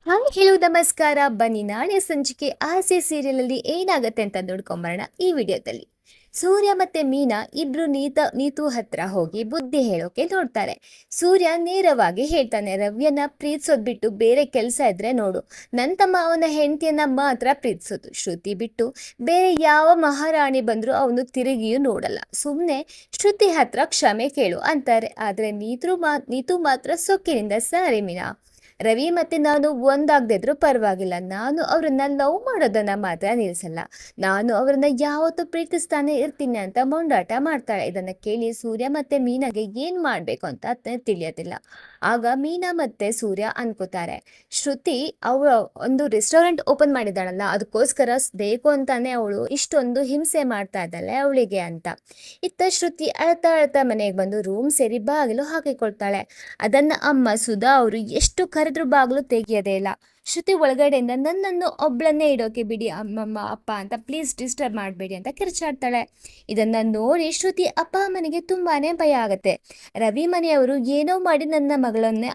Hi ಹೇಳೋ ನಮಸ್ಕಾರ. ಬನ್ನಿ ನಾಳೆ ಸಂಚಿಕೆ ಆಸೆ ಸೀರಿಯಲ್ ಅಲ್ಲಿ ಏನಾಗತ್ತೆ ಅಂತ ನೋಡ್ಕೊಂಬರೋಣ ಈ ವಿಡಿಯೋದಲ್ಲಿ. ಸೂರ್ಯ ಮತ್ತೆ ಮೀನಾ ಇಬ್ರು ನೀತು ಹತ್ರ ಹೋಗಿ ಬುದ್ಧಿ ಹೇಳೋಕೆ ನೋಡ್ತಾರೆ. ಸೂರ್ಯ ನೇರವಾಗಿ ಹೇಳ್ತಾನೆ, ರವ್ಯನ ಪ್ರೀತಿಸೋದ್ ಬಿಟ್ಟು ಬೇರೆ ಕೆಲಸ ಇದ್ರೆ ನೋಡು. ನನ್ ತಮ್ಮ ಅವನ ಹೆಂಡತಿಯನ್ನ ಮಾತ್ರ ಪ್ರೀತಿಸೋದು. ಶ್ರುತಿ ಬಿಟ್ಟು ಬೇರೆ ಯಾವ ಮಹಾರಾಣಿ ಬಂದ್ರು ಅವನು ತಿರುಗಿಯೂ ನೋಡಲ್ಲ. ಸುಮ್ನೆ ಶ್ರುತಿ ಹತ್ರ ಕ್ಷಮೆ ಕೇಳು ಅಂತಾರೆ. ಆದ್ರೆ ನೀತು ಮಾತ್ರ ಸೊಕ್ಕಿನಿಂದ, ಸಾರಿ ಮೀನಾ, ರವಿ ಮತ್ತೆ ನಾನು ಒಂದಾಗದಿದ್ರು ಪರವಾಗಿಲ್ಲ. ನಾನು ಅವ್ರನ್ನ ಲವ್ ಮಾಡೋದನ್ನ ಮಾತ್ರ ನಿಲ್ಸಲ್ಲ. ನಾನು ಅವ್ರನ್ನ ಯಾವತ್ತೂ ಪ್ರೀತಿಸ್ತಾನೆ ಇರ್ತೀನಿ ಅಂತ ಮೊಂಡಾಟ ಮಾಡ್ತಾಳೆ. ಇದನ್ನ ಕೇಳಿ ಸೂರ್ಯ ಮತ್ತೆ ಮೀನಾಗೆ ಏನ್ ಮಾಡ್ಬೇಕು ಅಂತ ತಿಳಿಯೋದಿಲ್ಲ. ಆಗ ಮೀನಾ ಮತ್ತೆ ಸೂರ್ಯ ಅನ್ಕೋತಾರೆ, ಶ್ರುತಿ ಅವಳು ಒಂದು ರೆಸ್ಟೋರೆಂಟ್ ಓಪನ್ ಮಾಡಿದಾಳಲ್ಲ, ಅದಕ್ಕೋಸ್ಕರ ಬೇಕು ಅಂತಾನೆ ಅವಳು ಇಷ್ಟೊಂದು ಹಿಂಸೆ ಮಾಡ್ತಾ ಇದ್ದಾಳೆ ಅವಳಿಗೆ ಅಂತ. ಇತ್ತ ಶ್ರುತಿ ಅಳ್ತಾ ಅಳ್ತಾ ಮನೆಗೆ ಬಂದು ರೂಮ್ ಸೇರಿ ಬಾಗಿಲು ಹಾಕಿಕೊಳ್ತಾಳೆ. ಅದನ್ನ ಅಮ್ಮ ಸುಧಾ ಅವರು ಎಷ್ಟು ಕರೆದ್ರೂ ಬಾಗಿಲು ತೆಗಿಯೋದೇ ಇಲ್ಲ. ಶ್ರುತಿ ಒಳಗಡೆಯಿಂದ ನನ್ನನ್ನು ಒಬ್ಳನ್ನೇ ಇಡೋಕೆ ಬಿಡಿ ಅಮ್ಮಮ್ಮ ಅಪ್ಪ ಅಂತ, ಪ್ಲೀಸ್ ಡಿಸ್ಟರ್ಬ್ ಮಾಡಬೇಡಿ ಅಂತ ಕಿರ್ಚಾಡ್ತಾಳೆ. ಇದನ್ನ ನೋಡಿ ಶ್ರುತಿ ಅಪ್ಪ ಅಮ್ಮನಿಗೆ ತುಂಬಾನೇ ಭಯ ಆಗತ್ತೆ. ರವಿ ಮನೆಯವರು ಏನೋ ಮಾಡಿ ನನ್ನ ಮಗಳನ್ನೇ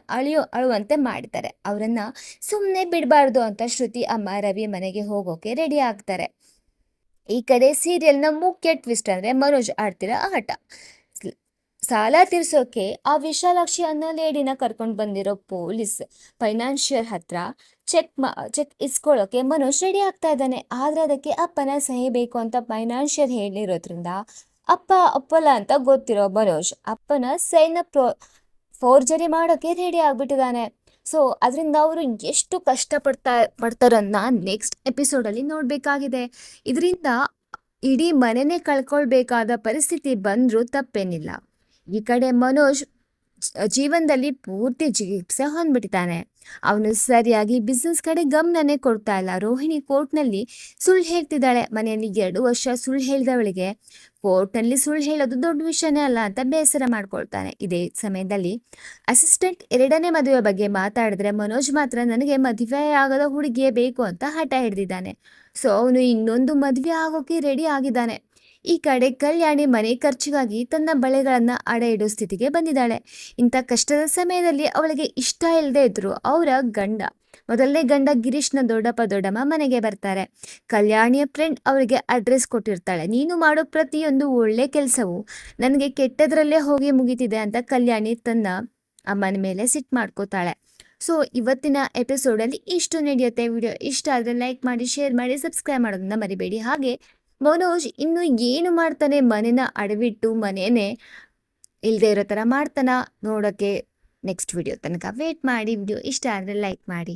ಅಳುವಂತೆ ಮಾಡ್ತಾರೆ. ಅವರನ್ನ ಸುಮ್ಮನೆ ಬಿಡಬಾರ್ದು ಅಂತ ಶ್ರುತಿ ಅಮ್ಮ ರವಿ ಮನೆಗೆ ಹೋಗೋಕೆ ರೆಡಿ ಆಗ್ತಾರೆ. ಈ ಕಡೆ ಸೀರಿಯಲ್ನ ಮುಖ್ಯ ಟ್ವಿಸ್ಟ್ ಅಂದ್ರೆ ಮನೋಜ್ ಆಡ್ತಿರೋ ಆಟ. ಸಾಲ ತೀರ್ಸೋಕೆ ಆ ವಿಶಾಲಾಕ್ಷಿ ಅನ್ನೋ ಲೇಡಿನ ಕರ್ಕೊಂಡು ಬಂದಿರೋ ಪೊಲೀಸ್ ಫೈನಾನ್ಷಿಯರ್ ಹತ್ರ ಚೆಕ್ ಇಸ್ಕೊಳ್ಳೋಕೆ ಮನೋಜ್ ರೆಡಿ ಆಗ್ತಾ ಇದ್ದಾನೆ. ಆದ್ರೆ ಅದಕ್ಕೆ ಅಪ್ಪನ ಸಹಿ ಬೇಕು ಅಂತ ಫೈನಾನ್ಷಿಯರ್ ಹೇಳಿರೋದ್ರಿಂದ ಅಪ್ಪ ಒಪ್ಪಲ್ಲ ಅಂತ ಗೊತ್ತಿರೋ ಮನೋಜ್ ಅಪ್ಪನ ಸೈನ ಫೋರ್ಜರಿ ಮಾಡೋಕೆ ರೆಡಿ ಆಗ್ಬಿಟ್ಟಿದ್ದಾನೆ. ಸೊ ಅದರಿಂದ ಅವರು ಎಷ್ಟು ಪಡ್ತಾರನ್ನ ನೆಕ್ಸ್ಟ್ ಎಪಿಸೋಡಲ್ಲಿ ನೋಡಬೇಕಾಗಿದೆ. ಇದರಿಂದ ಇಡೀ ಮನೆನೇ ಕಳ್ಕೊಳ್ಬೇಕಾದ ಪರಿಸ್ಥಿತಿ ಬಂದರೂ ತಪ್ಪೇನಿಲ್ಲ. ಈ ಕಡೆ ಮನೋಜ್ ಜೀವನದಲ್ಲಿ ಪೂರ್ತಿ ಜಿಗಿಪ್ಸೆ ಹೊಂದ್ಬಿಟ್ಟಿದ್ದಾನೆ. ಅವನು ಸರಿಯಾಗಿ ಬಿಸ್ನೆಸ್ ಕಡೆ ಗಮನನೇ ಕೊಡ್ತಾ ಇಲ್ಲ. ರೋಹಿಣಿ ಕೋರ್ಟ್ನಲ್ಲಿ ಸುಳ್ಳು ಹೇಳ್ತಿದ್ದಾಳೆ. ಮನೆಯಲ್ಲಿ 2 ವರ್ಷ ಸುಳ್ಳು ಹೇಳಿದವಳಿಗೆ ಕೋರ್ಟ್ನಲ್ಲಿ ಸುಳ್ಳು ಹೇಳೋದು ದೊಡ್ಡ ವಿಷಯನೇ ಅಲ್ಲ ಅಂತ ಬೇಸರ ಮಾಡ್ಕೊಳ್ತಾನೆ. ಇದೇ ಸಮಯದಲ್ಲಿ ಅಸಿಸ್ಟೆಂಟ್ 2ನೇ ಮದುವೆ ಬಗ್ಗೆ ಮಾತಾಡಿದ್ರೆ ಮನೋಜ್ ಮಾತ್ರ ನನಗೆ ಮದುವೆ ಆಗದ ಹುಡುಗಿಯೇ ಬೇಕು ಅಂತ ಹಠ ಹಿಡಿದಿದ್ದಾನೆ. ಸೊ ಅವನು ಇನ್ನೊಂದು ಮದುವೆ ಆಗೋಕೆ ರೆಡಿ ಆಗಿದ್ದಾನೆ. ಈ ಕಡೆ ಕಲ್ಯಾಣಿ ಮನೆ ಖರ್ಚಿಗಾಗಿ ತನ್ನ ಬಳೆಗಳನ್ನ ಅಡ ಇಡೋ ಸ್ಥಿತಿಗೆ ಬಂದಿದ್ದಾಳೆ. ಇಂಥ ಕಷ್ಟದ ಸಮಯದಲ್ಲಿ ಅವಳಿಗೆ ಇಷ್ಟ ಇಲ್ಲದೆ ಇದ್ರು ಅವರ ಮೊದಲನೇ ಗಂಡ ಗಿರೀಶ್ನ ದೊಡ್ಡಮ್ಮ ಮನೆಗೆ ಬರ್ತಾರೆ. ಕಲ್ಯಾಣಿಯ ಫ್ರೆಂಡ್ ಅವರಿಗೆ ಅಡ್ರೆಸ್ ಕೊಟ್ಟಿರ್ತಾಳೆ. ನೀನು ಮಾಡೋ ಪ್ರತಿಯೊಂದು ಒಳ್ಳೆ ಕೆಲಸವು ನನಗೆ ಕೆಟ್ಟದ್ರಲ್ಲೇ ಹೋಗಿ ಮುಗಿತಿದೆ ಅಂತ ಕಲ್ಯಾಣಿ ತನ್ನ ಅಮ್ಮನ ಮೇಲೆ ಸಿಟ್ಟು ಮಾಡ್ಕೋತಾಳೆ. ಸೊ ಇವತ್ತಿನ ಎಪಿಸೋಡಲ್ಲಿ ಇಷ್ಟು ನಡೆಯುತ್ತೆ. ವಿಡಿಯೋ ಇಷ್ಟ ಆದರೆ ಲೈಕ್ ಮಾಡಿ, ಶೇರ್ ಮಾಡಿ, ಸಬ್ಸ್ಕ್ರೈಬ್ ಮಾಡೋದನ್ನ ಮರಿಬೇಡಿ. ಹಾಗೆ ಮನೋಜ್ ಇನ್ನು ಏನು ಮಾಡ್ತಾನೆ, ಮನೆನ ಅಡವಿಟ್ಟು ಮನೇನೆ ಇಲ್ಲದೆ ಇರೋ ಥರ ಮಾಡ್ತಾನ ನೋಡೋಕ್ಕೆ ನೆಕ್ಸ್ಟ್ ವಿಡಿಯೋ ತನಕ ವೇಟ್ ಮಾಡಿ. ವಿಡಿಯೋ ಇಷ್ಟ ಆದರೆ ಲೈಕ್ ಮಾಡಿ.